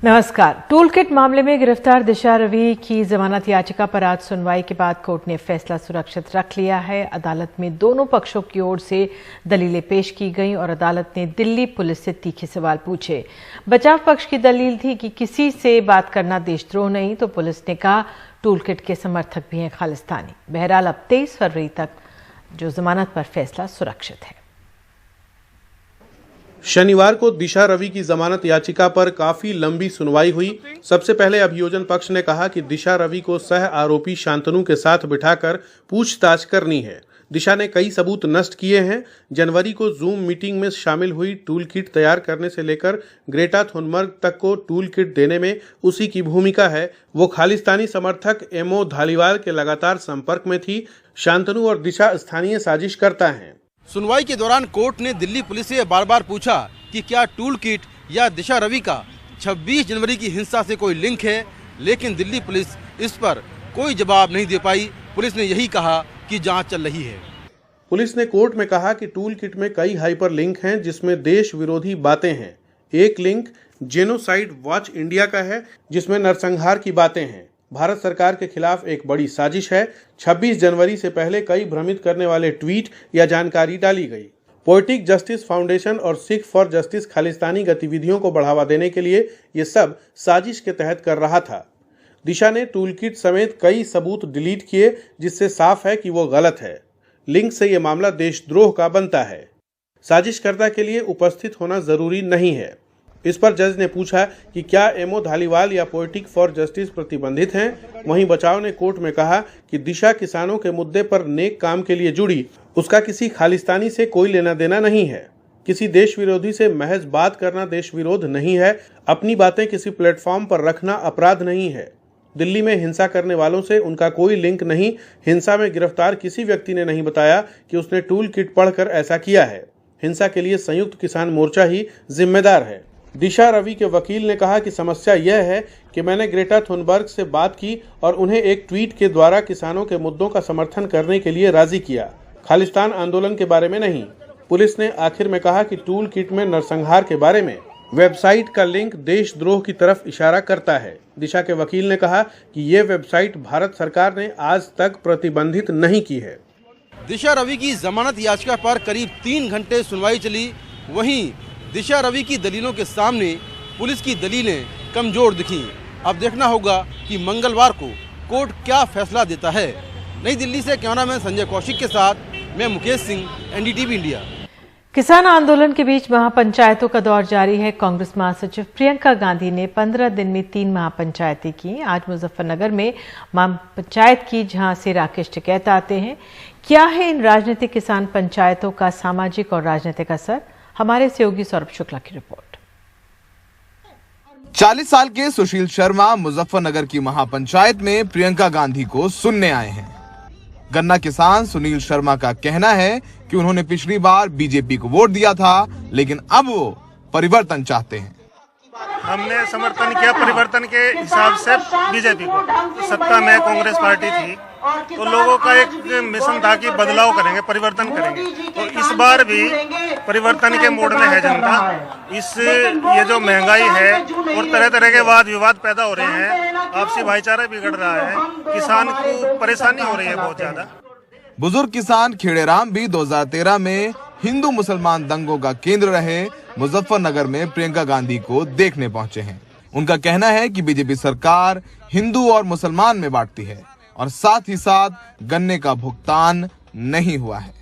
नमस्कार। Tool kit मामले में गिरफ्तार दिशा रवि की जमानत याचिका पर आज सुनवाई के बाद कोर्ट ने फैसला सुरक्षित रख लिया है। अदालत में दोनों पक्षों की ओर से दलीलें पेश की गईं और अदालत ने दिल्ली पुलिस से तीखे सवाल पूछे। बचाव पक्ष की दलील थी कि किसी से बात करना देशद्रोह नहीं, तो पुलिस ने कहा टूल किट के समर्थक भी हैं खालिस्तानी। बहरहाल अब 23 फरवरी तक जो जमानत पर फैसला सुरक्षित है। शनिवार को दिशा रवि की जमानत याचिका पर काफी लंबी सुनवाई हुई। सबसे पहले अभियोजन पक्ष ने कहा कि दिशा रवि को सह आरोपी शांतनु के साथ बिठाकर पूछताछ करनी है। दिशा ने कई सबूत नष्ट किए हैं। जनवरी को जूम मीटिंग में शामिल हुई। टूल किट तैयार करने से लेकर ग्रेटा थुनबर्ग तक को टूल किट देने में उसी की भूमिका है। वो खालिस्तानी समर्थक एमओ धालीवाल के लगातार संपर्क में थी। शांतनु और दिशा स्थानीय साजिश करता है। सुनवाई के दौरान कोर्ट ने दिल्ली पुलिस से बार बार पूछा कि क्या टूल किट या दिशा रवि का 26 जनवरी की हिंसा से कोई लिंक है, लेकिन दिल्ली पुलिस इस पर कोई जवाब नहीं दे पाई। पुलिस ने यही कहा कि जांच चल रही है। पुलिस ने कोर्ट में कहा कि टूल किट में कई हाइपर लिंक हैं, जिसमें देश विरोधी बातें हैं। एक लिंक जेनोसाइड वॉच इंडिया का है, जिसमें नरसंहार की बातें हैं। भारत सरकार के खिलाफ एक बड़ी साजिश है। 26 जनवरी से पहले कई भ्रमित करने वाले ट्वीट या जानकारी डाली गई। पोएटिक जस्टिस फाउंडेशन और सिख फॉर जस्टिस खालिस्तानी गतिविधियों को बढ़ावा देने के लिए ये सब साजिश के तहत कर रहा था। दिशा ने टूल किट समेत कई सबूत डिलीट किए, जिससे साफ है कि वो गलत है। लिंक से ये मामला देशद्रोह का बनता है। साजिशकर्ता के लिए उपस्थित होना जरूरी नहीं है। इस पर जज ने पूछा कि क्या एमओ धालीवाल या पोएटिक फॉर जस्टिस प्रतिबंधित हैं। वहीं बचाव ने कोर्ट में कहा कि दिशा किसानों के मुद्दे पर नेक काम के लिए जुड़ी, उसका किसी खालिस्तानी से कोई लेना देना नहीं है। किसी देश विरोधी से महज बात करना देश विरोध नहीं है। अपनी बातें किसी प्लेटफॉर्म पर रखना अपराध नहीं है। दिल्ली में हिंसा करने वालों से उनका कोई लिंक नहीं। हिंसा में गिरफ्तार किसी व्यक्ति ने नहीं बताया कि उसने टूल किट पढ़कर ऐसा किया है। हिंसा के लिए संयुक्त किसान मोर्चा ही जिम्मेदार है। दिशा रवि के वकील ने कहा कि समस्या यह है कि मैंने ग्रेटा थुनबर्ग से बात की और उन्हें एक ट्वीट के द्वारा किसानों के मुद्दों का समर्थन करने के लिए राजी किया, खालिस्तान आंदोलन के बारे में नहीं। पुलिस ने आखिर में कहा कि टूल किट में नरसंहार के बारे में वेबसाइट का लिंक देशद्रोह की तरफ इशारा करता है। दिशा के वकील ने कहा कि ये वेबसाइट भारत सरकार ने आज तक प्रतिबंधित नहीं की है। दिशा रवि की जमानत याचिका पर करीब 3 घंटे सुनवाई चली। वहीं दिशा रवि की दलीलों के सामने पुलिस की दलीलें कमजोर दिखीं। अब देखना होगा कि मंगलवार को कोर्ट क्या फैसला देता है। नई दिल्ली से कैमरामैन संजय कौशिक के साथ मैं मुकेश सिंह, एनडीटीवी इंडिया। किसान आंदोलन के बीच महापंचायतों का दौर जारी है। कांग्रेस महासचिव प्रियंका गांधी ने 15 दिन में 3 महापंचायतें की। आज मुजफ्फरनगर में महापंचायत की, जहां से राकेश टिकैत आते हैं। क्या है इन राजनीतिक किसान पंचायतों का सामाजिक और राजनीतिक असर? हमारे सहयोगी सौरभ शुक्ला की रिपोर्ट। 40 साल के सुशील शर्मा मुजफ्फरनगर की महापंचायत में प्रियंका गांधी को सुनने आए हैं। गन्ना किसान सुनील शर्मा का कहना है कि उन्होंने पिछली बार बीजेपी को वोट दिया था, लेकिन अब वो परिवर्तन चाहते हैं। हमने समर्थन किया परिवर्तन के हिसाब से बीजेपी को। सत्ता में कांग्रेस पार्टी थी तो लोगों का एक मिशन था कि बदलाव करेंगे, परिवर्तन करेंगे। तो इस बार भी परिवर्तन के मोड में है जनता। ये जो महंगाई है और तरह तरह के वाद विवाद पैदा हो रहे हैं, आपसी भाईचारा बिगड़ रहा है, किसान को परेशानी हो रही है बहुत ज्यादा। बुजुर्ग किसान खेड़ेराम भी 2013 में हिंदू मुसलमान दंगों का केंद्र रहे मुजफ्फरनगर में प्रियंका गांधी को देखने पहुंचे हैं। उनका कहना है कि बीजेपी सरकार हिंदू और मुसलमान में बांटती है और साथ ही साथ गन्ने का भुगतान नहीं हुआ है।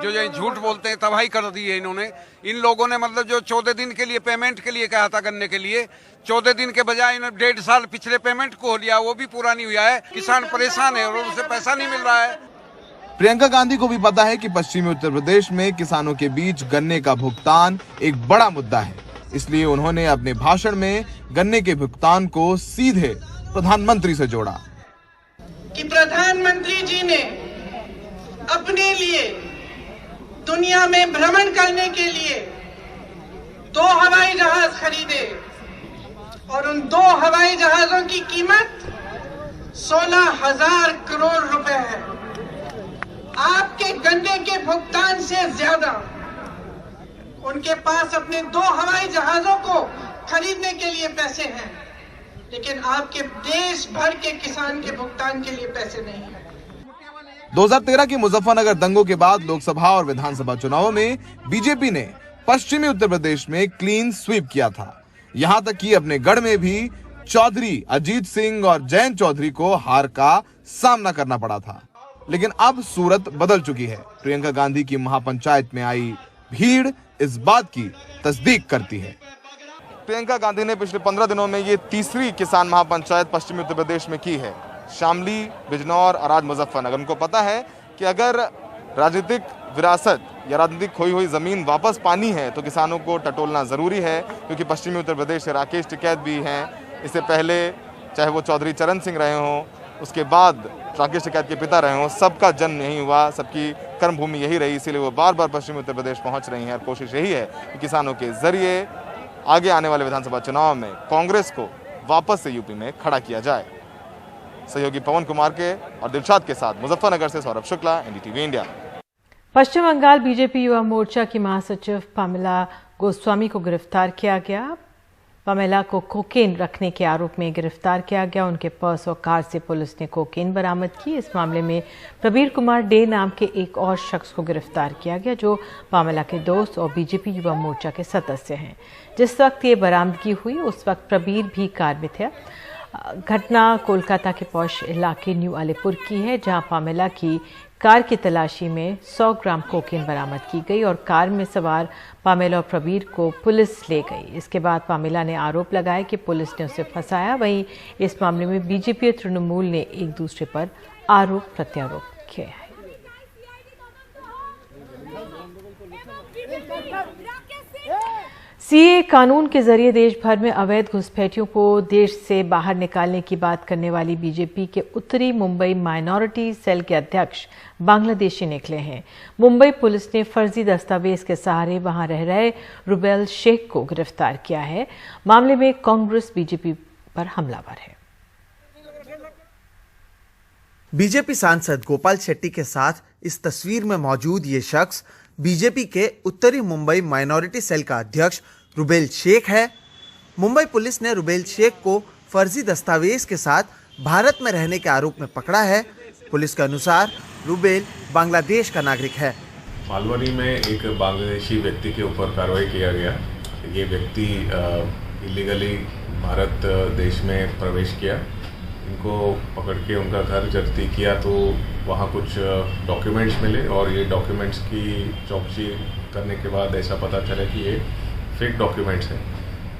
जो ये झूठ बोलते हैं तबाही कर दी है इन्होंने। इन लोगों ने मतलब जो 14 दिन के लिए पेमेंट के लिए कहा था गन्ने के लिए, 14 दिन के बजाय इन्होंने 1.5 साल पिछले पेमेंट को लिया, वो भी पूरा नहीं हुआ है। किसान परेशान है और उसे पैसा नहीं मिल रहा है। प्रियंका गांधी को भी पता है कि पश्चिमी उत्तर प्रदेश में किसानों के बीच गन्ने का भुगतान एक बड़ा मुद्दा है, इसलिए उन्होंने अपने भाषण में गन्ने के भुगतान को सीधे प्रधानमंत्री से जोड़ा कि प्रधानमंत्री जी ने अपने लिए दुनिया में भ्रमण करने के लिए 2 हवाई जहाज खरीदे और उन 2 हवाई जहाजों की कीमत 16,000 करोड़ रुपए है। आपके गन्ने के भुगतान से ज्यादा उनके पास अपने 2 हवाई जहाजों को खरीदने के लिए पैसे हैं, लेकिन आपके देश भर के किसान के भुगतान के लिए पैसे नहीं हैं। 2013 के मुजफ्फरनगर दंगों के बाद लोकसभा और विधानसभा चुनावों में बीजेपी ने पश्चिमी उत्तर प्रदेश में क्लीन स्वीप किया था। यहां तक कि अपने गढ़ में भी चौधरी अजीत सिंह और जयंत चौधरी को हार का सामना करना पड़ा था। लेकिन अब सूरत बदल चुकी है। प्रियंका गांधी की महापंचायत में आई भीड़ इस बात की तस्दीक करती है। प्रियंका गांधी ने पिछले 15 दिनों में ये तीसरी किसान महापंचायत पश्चिमी उत्तर प्रदेश में की है। शामली, बिजनौर और आज मुजफ्फरनगर। उनको पता है कि अगर राजनीतिक विरासत या राजनीतिक खोई हुई जमीन वापस पानी है तो किसानों को टटोलना जरूरी है, क्योंकि पश्चिमी उत्तर प्रदेश से राकेश टिकैत भी हैं। इससे पहले चाहे वो चौधरी चरण सिंह रहे हों, उसके बाद राकेश टिकैत के पिता रहे हों, सबका जन्म यहीं हुआ, सबकी कर्मभूमि यही रही। इसीलिए वो बार बार पश्चिमी उत्तर प्रदेश पहुंच रही हैं और कोशिश यही है कि किसानों के जरिए आगे आने वाले विधानसभा चुनाव में कांग्रेस को वापस से यूपी में खड़ा किया जाए। सहयोगी पवन कुमार के और दिलशाद के साथ मुजफ्फरनगर से सौरभ शुक्ला, एनडीटीवी इंडिया। पश्चिम बंगाल बीजेपी युवा मोर्चा की महासचिव पामेला गोस्वामी को गिरफ्तार किया गया। पामेला को कोकेन रखने के आरोप में गिरफ्तार किया गया। उनके पर्स और कार से पुलिस ने कोकेन बरामद की। इस मामले में प्रबीर कुमार डे नाम के एक और शख्स को गिरफ्तार किया गया, जो पामेला के दोस्त और बीजेपी युवा मोर्चा के सदस्य हैं। जिस वक्त ये बरामदगी हुई उस वक्त प्रबीर भी कार में थे। घटना कोलकाता के पौष इलाके न्यू अलीपुर की है, जहां पामेला की कार की तलाशी में 100 ग्राम कोकेन बरामद की गई और कार में सवार पामेला और प्रबीर को पुलिस ले गई। इसके बाद पामेला ने आरोप लगाया कि पुलिस ने उसे फंसाया। वहीं इस मामले में बीजेपी और तृणमूल ने एक दूसरे पर आरोप प्रत्यारोप किया है। सीए कानून के जरिए देश भर में अवैध घुसपैठियों को देश से बाहर निकालने की बात करने वाली बीजेपी के उत्तरी मुंबई माइनॉरिटी सेल के अध्यक्ष बांग्लादेशी निकले हैं। मुंबई पुलिस ने फर्जी दस्तावेज के सहारे वहां रह रहे रुबेल शेख को गिरफ्तार किया है। मामले में कांग्रेस बीजेपी पर हमलावर है। बीजेपी सांसद गोपाल शेट्टी के साथ इस तस्वीर में मौजूद ये शख्स बीजेपी के उत्तरी मुंबई माइनॉरिटी सेल का अध्यक्ष रुबेल शेख है। मुंबई पुलिस ने रुबेल शेख को फर्जी दस्तावेज के साथ भारत में रहने के आरोप में पकड़ा है। पुलिस के अनुसार रुबेल बांग्लादेश का नागरिक है। मालवनी में एक बांग्लादेशी व्यक्ति के ऊपर कार्रवाई किया गया। ये व्यक्ति इलीगली भारत देश में प्रवेश किया। इनको पकड़ के उनका घर जब्ती किया तो वहाँ कुछ डॉक्यूमेंट्स मिले और ये डॉक्यूमेंट्स की चौकसी करने के बाद ऐसा पता चला कि ये फेक डॉक्यूमेंट्स हैं।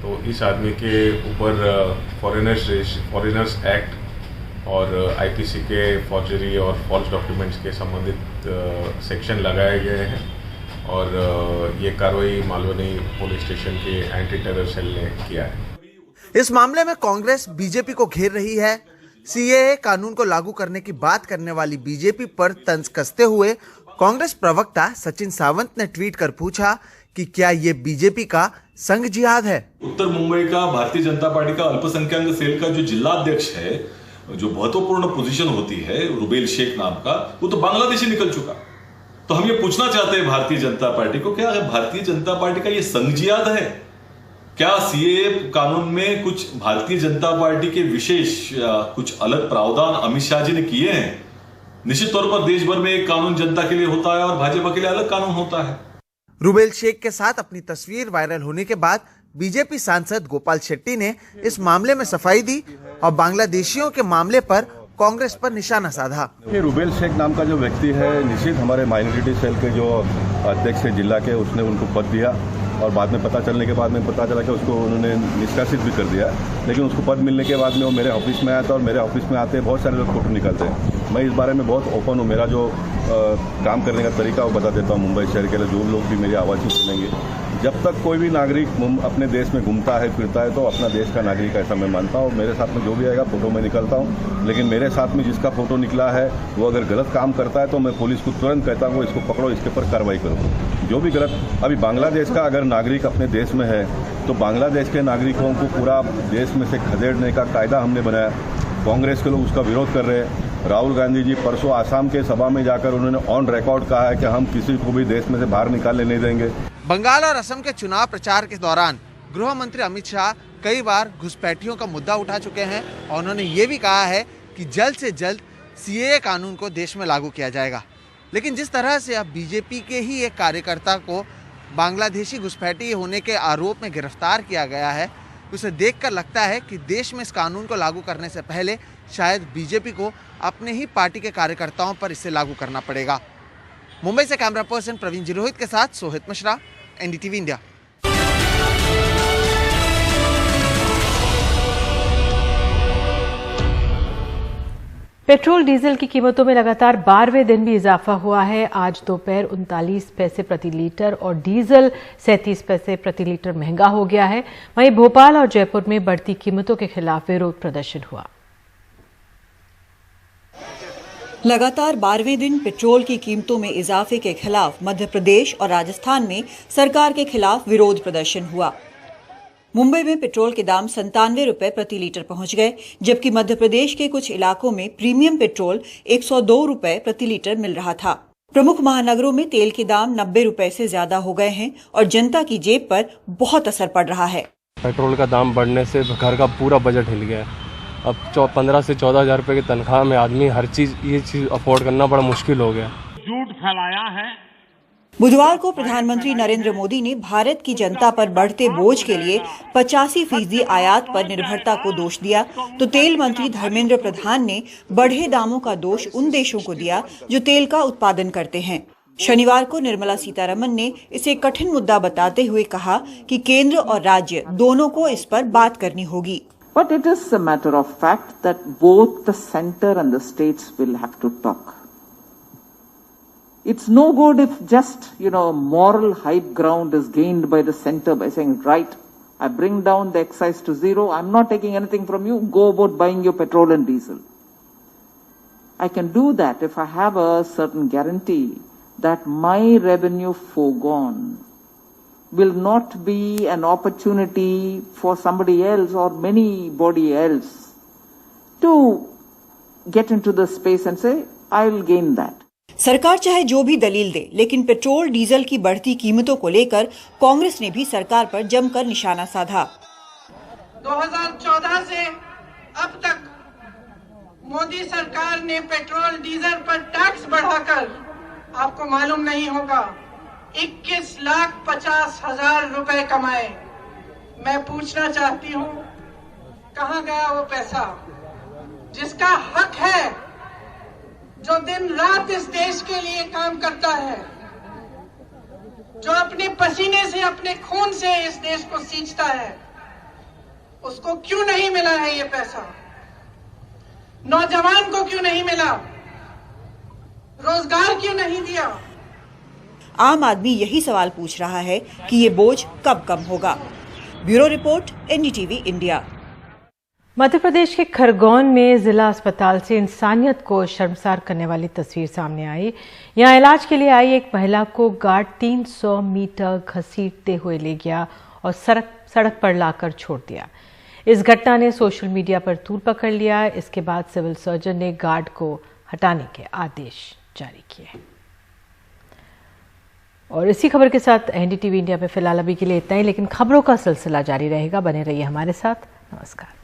तो इस आदमी के ऊपर फॉरेनर्स एक्ट और आईपीसी के फॉर्जरी और फॉल्स डॉक्यूमेंट्स के संबंधित सेक्शन लगाए गए हैं और ये कार्रवाई मालवनी पुलिस स्टेशन के एंटी टेरर सेल ने किया है। इस मामले में कांग्रेस बीजेपी को घेर रही है। सीएए कानून को लागू करने की बात करने वाली बीजेपी पर तंज कसते हुए कांग्रेस प्रवक्ता सचिन सावंत ने ट्वीट कर पूछा कि क्या ये बीजेपी का संघ जिहाद है। उत्तर मुंबई का भारतीय जनता पार्टी का अल्पसंख्यक सेल का जो जिलाध्यक्ष है, जो महत्वपूर्ण पोजीशन होती है रुबेल शेख नाम का, वो तो बांग्लादेशी निकल चुका। तो हम ये पूछना चाहते हैं भारतीय जनता पार्टी को, क्या भारतीय जनता पार्टी का ये संघ जिहाद है? क्या सीएए कानून में कुछ भारतीय जनता पार्टी के विशेष कुछ अलग प्रावधान अमित शाह जी ने किए हैं? निश्चित तौर पर देश भर में एक कानून जनता के लिए होता है और भाजपा के लिए अलग कानून होता है। रुबेल शेख के साथ अपनी तस्वीर वायरल होने के बाद बीजेपी सांसद गोपाल शेट्टी ने इस मामले में सफाई दी और बांग्लादेशियों के मामले पर कांग्रेस पर निशाना साधा। रुबेल शेख नाम का जो व्यक्ति है, निश्चित हमारे माइनॉरिटी सेल के जो अध्यक्ष है जिला के, उसने उनको पद दिया और बाद में पता चलने के बाद में पता चला कि उसको उन्होंने निष्कासित भी कर दिया। लेकिन उसको पद मिलने के बाद में वो मेरे ऑफिस में आया था और मेरे ऑफिस में आते बहुत सारे लोग फोटो निकालते हैं। मैं इस बारे में बहुत ओपन हूँ। मेरा जो काम करने का तरीका वो बता देता हूँ मुंबई शहर के लिए। जो लोग भी मेरी आवाज़ सुनेंगे, जब तक कोई भी नागरिक अपने देश में घूमता है फिरता है तो अपना देश का नागरिक ऐसा मैं मानता हूँ। मेरे साथ में जो भी आएगा फोटो मैं निकालता हूँ, लेकिन मेरे साथ में जिसका फोटो निकला है वो अगर गलत काम करता है तो मैं पुलिस को तुरंत कहता हूँ इसको पकड़ो, इसके ऊपर कार्रवाई करो। जो भी गलत, अभी बांग्लादेश का अगर नागरिक अपने देश में है तो बांग्लादेश के नागरिकों को पूरा देश में से खदेड़ने का कायदा हमने बनाया। कांग्रेस के लोग उसका विरोध कर रहे हैं। राहुल गांधी जी परसों आसाम के सभा में जाकर उन्होंने ऑन रिकॉर्ड कहा है कि हम किसी को भी देश में से बाहर निकालने नहीं देंगे। बंगाल और असम के चुनाव प्रचार के दौरान गृह मंत्री अमित शाह कई बार घुसपैठियों का मुद्दा उठा चुके हैं और उन्होंने ये भी कहा है कि जल्द से जल्द सीएए कानून को देश में लागू किया जाएगा। लेकिन जिस तरह से अब बीजेपी के ही एक कार्यकर्ता को बांग्लादेशी घुसपैठी होने के आरोप में गिरफ्तार किया गया है, उसे देखकर लगता है कि देश में इस कानून को लागू करने से पहले शायद बीजेपी को अपने ही पार्टी के कार्यकर्ताओं पर इसे लागू करना पड़ेगा। मुंबई से कैमरा पर्सन प्रवीण जिरोहित के साथ Sohit Mishra, NDTV India. Petrol diesel की कीमतों में लगातार 12वें दिन भी इजाफा हुआ है। आज दोपहर 39 पैसे प्रति लीटर और डीजल 37 पैसे प्रति लीटर महंगा हो गया है। वहीं भोपाल और जयपुर में बढ़ती कीमतों के खिलाफ विरोध प्रदर्शन हुआ। लगातार 12वें दिन पेट्रोल की कीमतों में इजाफे के खिलाफ मध्य प्रदेश और राजस्थान में सरकार के खिलाफ विरोध प्रदर्शन हुआ। मुंबई में पेट्रोल के दाम 97 रुपए प्रति लीटर पहुंच गए, जबकि मध्य प्रदेश के कुछ इलाकों में प्रीमियम पेट्रोल 102 रुपए प्रति लीटर मिल रहा था। प्रमुख महानगरों में तेल के दाम 90 रुपए से ज्यादा हो गए हैं और जनता की जेब पर बहुत असर पड़ रहा है। पेट्रोल का दाम बढ़ने से घर का पूरा बजट हिल गया। अब 15 से 14 हजार रुपए की तनख्वाह में आदमी हर चीज ये चीज अफोर्ड करना बड़ा मुश्किल हो गया। झूठ फैलाया है। बुधवार को प्रधानमंत्री नरेंद्र मोदी ने भारत की जनता पर बढ़ते बोझ के लिए 85% आयात पर निर्भरता को दोष दिया, तो तेल मंत्री धर्मेंद्र प्रधान ने बढ़े दामों का दोष उन देशों को दिया जो तेल का उत्पादन करते हैं। शनिवार को निर्मला सीतारमण ने इसे कठिन मुद्दा बताते हुए कहा कि केंद्र और राज्य दोनों को इस पर बात करनी होगी। But it is a matter of fact that both the center and the states will have to talk. It's no good if just, moral high ground is gained by the center by saying, right, I bring down the excise to zero, I'm not taking anything from you, go about buying your petrol and diesel. I can do that if I have a certain guarantee that my revenue foregone will not be an opportunity for somebody else or anybody else to get into the space and say, I will gain that. सरकार चाहे जो भी दलील दे, लेकिन petrol diesel की बढ़ती कीमतों को लेकर कांग्रेस ने भी सरकार पर जमकर निशाना साधा। 2014 से अब तक मोदी सरकार ने पेट्रोल डीजल पर टैक्स बढ़ाकर, आपको मालूम नहीं होगा, 21,50,000 रुपए कमाए। मैं पूछना चाहती हूँ, कहाँ गया वो पैसा जिसका हक है, जो दिन रात इस देश के लिए काम करता है, जो अपने पसीने से अपने खून से इस देश को सींचता है, उसको क्यों नहीं मिला है ये पैसा? नौजवान को क्यों नहीं मिला? रोजगार क्यों नहीं दिया? आम आदमी यही सवाल पूछ रहा है कि ये बोझ कब कम होगा। Bureau report, NDTV India. Madhya Pradesh के खरगोन में जिला अस्पताल से इंसानियत को शर्मसार करने वाली तस्वीर सामने आई। यहां इलाज के लिए आई एक महिला को गार्ड 300 मीटर घसीटते हुए ले गया और सड़क पर लाकर छोड़ दिया। इस घटना ने सोशल मीडिया पर तूल पकड़ लिया। इसके बाद सिविल सर्जन ने गार्ड को हटाने के आदेश जारी किए। और इसी खबर के साथ एनडीटीवी इंडिया में फिलहाल अभी के लिए इतना ही, लेकिन खबरों का सिलसिला जारी रहेगा। बने रहिए हमारे साथ। नमस्कार।